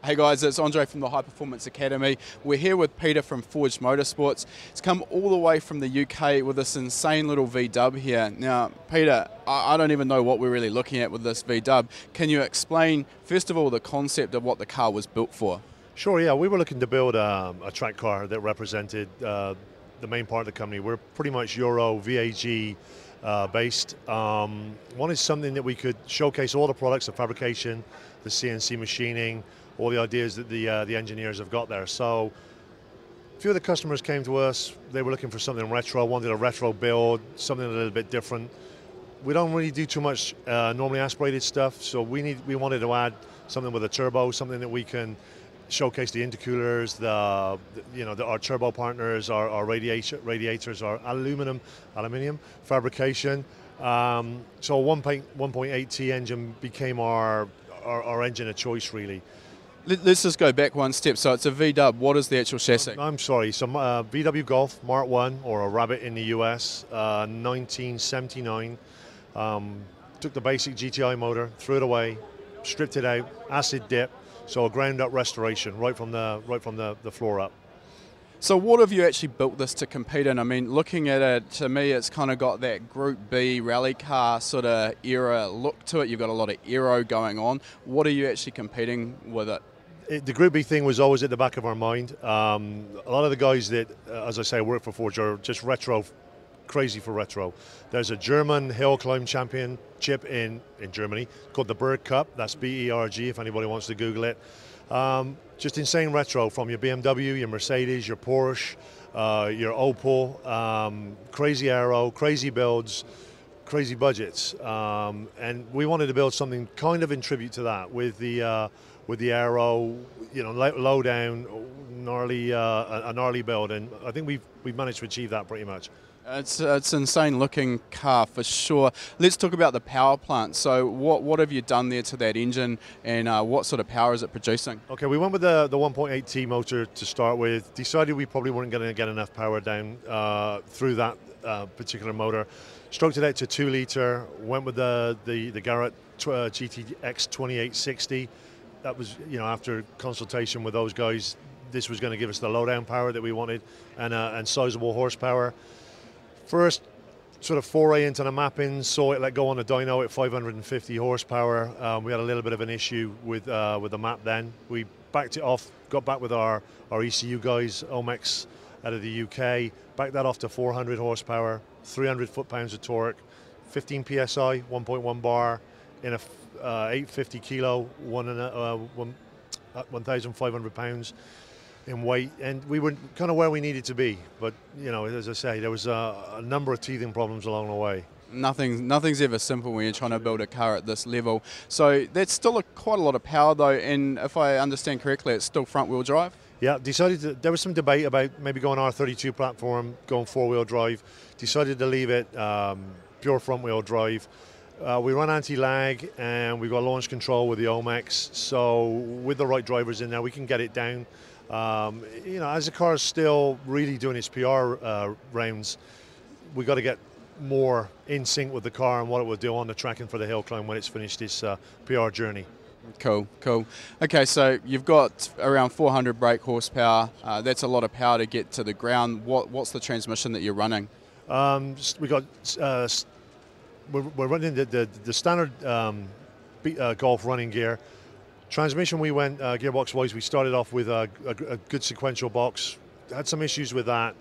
Hey guys, it's Andre from the High Performance Academy. We're here with Peter from Forge Motorsports. He's come all the way from the UK with this insane little V-dub here. Now, Peter, I don't even know what we're really looking at with this V-dub. Can you explain, first of all, the concept of what the car was built for? Sure, yeah. We were looking to build a track car that represented the main part of the company. We're pretty much Euro, VAG based. Wanted something that we could showcase all the products, the fabrication, the CNC machining, all the ideas that the engineers have got there. So a few of the customers came to us. They were looking for something retro, wanted a retro build, something a little bit different. We don't really do too much normally aspirated stuff, so we wanted to add something with a turbo, something that we can showcase the intercoolers, our turbo partners, our radiators, our aluminium fabrication. So a 1.8T engine became our engine of choice, really. Let's just go back one step. So it's a V-dub. What is the actual chassis? I'm sorry. So VW Golf Mark 1, or a Rabbit in the US, 1979. Took the basic GTI motor, threw it away, stripped it out, acid dip. So a ground-up restoration, right from the floor up. So what have you actually built this to compete in? I mean, looking at it, to me, it's kind of got that Group B rally car sort of era look to it. You've got a lot of aero going on. What are you actually competing with it? The Group B thing was always at the back of our mind. A lot of the guys that, as I say, work for Forge are just crazy for retro. There's a German hill climb championship in Germany called the Berg Cup. That's B-E-R-G if anybody wants to Google it. Just insane retro, from your BMW, your Mercedes, your Porsche, your Opel, crazy aero, crazy builds, crazy budgets. And we wanted to build something kind of in tribute to that with the aero, low down, gnarly, a gnarly build, and I think we've managed to achieve that pretty much. It's an insane looking car for sure. Let's talk about the power plant. So what have you done there to that engine, and what sort of power is it producing? Okay, we went with the 1.8T motor to start with. Decided we probably weren't going to get enough power down through that particular motor. Stroked it out to 2 litre. Went with the Garrett GTX 2860. That was, after consultation with those guys, this was going to give us the lowdown power that we wanted, and sizable horsepower. First sort of foray into the mapping, saw it let go on the dyno at 550 horsepower. We had a little bit of an issue with the map then. We backed it off, got back with our ECU guys, Omex out of the UK, backed that off to 400 horsepower, 300 foot-pounds of torque, 15 PSI, 1.1 bar, in a 850 kilo, 1,500 pounds in weight, and we were kind of where we needed to be. But as I say, there was a number of teething problems along the way. Nothing's ever simple when you're trying to build a car at this level. So that's still quite a lot of power though, and if I understand correctly, it's still front-wheel drive? Yeah, there was some debate about maybe going R32 platform, going 4-wheel drive. Decided to leave it pure front-wheel drive. We run anti-lag, and we've got launch control with the Omex, so with the right drivers in there, we can get it down. As the car is still really doing its PR rounds, we've got to get more in sync with the car and what it will do on the track and for the hill climb when it's finished its PR journey. Cool. Okay, so you've got around 400 brake horsepower. That's a lot of power to get to the ground. What's the transmission that you're running? We got. We're running the standard Golf running gear. Transmission, we went gearbox-wise. We started off with a good sequential box. Had some issues with that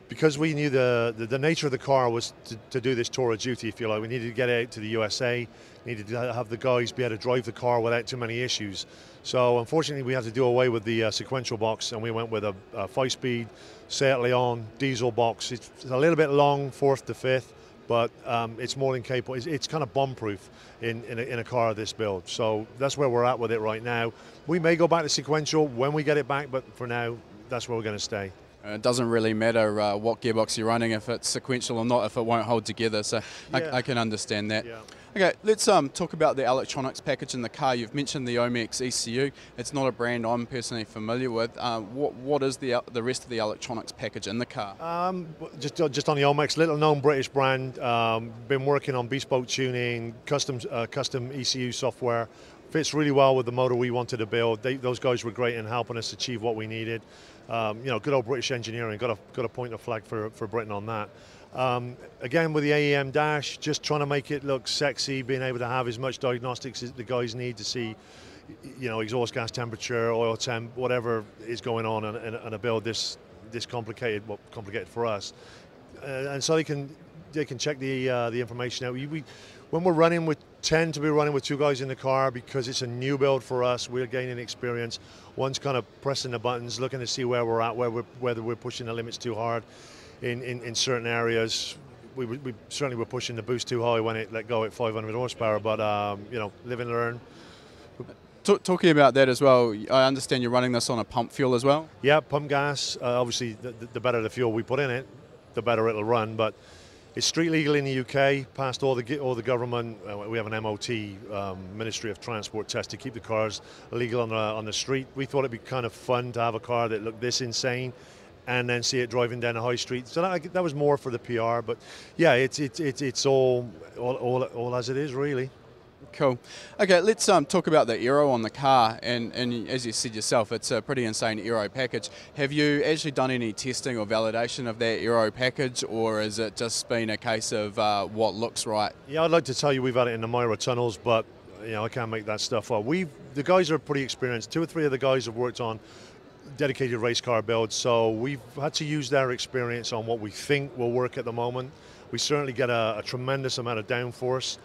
because we knew the nature of the car was to do this tour of duty, if you like. We needed to get it out to the USA. Needed to have the guys be able to drive the car without too many issues. So unfortunately, we had to do away with the sequential box, and we went with a 5-speed Seat Leon diesel box. It's a little bit long, 4th to 5th. But it's more than capable. It's kind of bomb-proof in a car of this build. So that's where we're at with it right now. We may go back to sequential when we get it back, but for now, that's where we're going to stay. It doesn't really matter what gearbox you're running, if it's sequential or not, if it won't hold together. So yeah. I can understand that. Yeah. Okay, let's talk about the electronics package in the car. You've mentioned the Omex ECU. It's not a brand I'm personally familiar with. What is the rest of the electronics package in the car? Just on the Omex, little known British brand. Been working on bespoke tuning, custom ECU software fits really well with the motor we wanted to build. Those guys were great in helping us achieve what we needed. You know, good old British engineering. Got to point a flag for Britain on that. Again, with the AEM dash, just trying to make it look sexy, being able to have as much diagnostics as the guys need to see, you know, exhaust gas temperature, oil temp, whatever is going on in a build this complicated, well, complicated for us, and so they can check the information out. When we're running, we tend to be running with two guys in the car because it's a new build for us. We're gaining experience. One's kind of pressing the buttons, looking to see where we're at, whether we're pushing the limits too hard in certain areas. We certainly were pushing the boost too high when it let go at 500 horsepower, but you know, live and learn. Talking about that as well, I understand you're running this on a pump fuel as well? Yeah, pump gas. Obviously, the better the fuel we put in it, the better it'll run. But it's street legal in the UK, passed all the government. We have an MOT, Ministry of Transport test to keep the cars legal on the street. We thought it'd be kind of fun to have a car that looked this insane, and then see it driving down a high street. So that was more for the PR. But yeah, it's all as it is, really. Cool. Okay, let's talk about the aero on the car, and as you said yourself, it's a pretty insane aero package. Have you actually done any testing or validation of that aero package, or has it just been a case of what looks right? Yeah, I'd like to tell you we've had it in the Myra tunnels, but you know, I can't make that stuff up. The guys are pretty experienced. 2 or 3 of the guys have worked on dedicated race car builds, so we've had to use their experience on what we think will work at the moment. We certainly get a tremendous amount of downforce.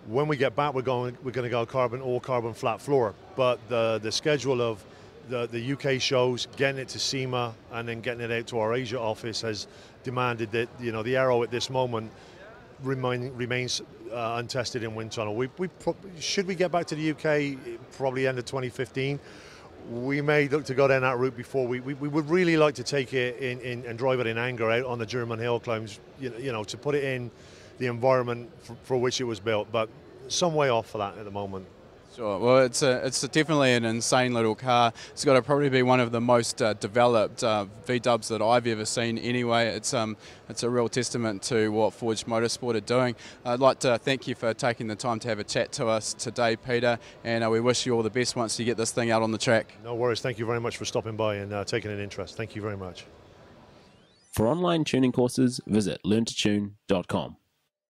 When we get back, we're going to go all carbon flat floor. But the schedule of the UK shows, getting it to SEMA and then getting it out to our Asia office has demanded that, you know, the aero at this moment remains untested in wind tunnel. Should we get back to the UK probably end of 2015? We may look to go down that route before. We would really like to take it in and drive it in anger out on the German hill climbs, you know, to put it in the environment for which it was built, but some way off for that at the moment. Sure. Well, it's definitely an insane little car. It's got to probably be one of the most developed V-dubs that I've ever seen. Anyway, it's a real testament to what Forge Motorsport are doing. I'd like to thank you for taking the time to have a chat to us today, Peter, and we wish you all the best once you get this thing out on the track. No worries. Thank you very much for stopping by and taking an interest. Thank you very much. For online tuning courses, visit learntotune.com.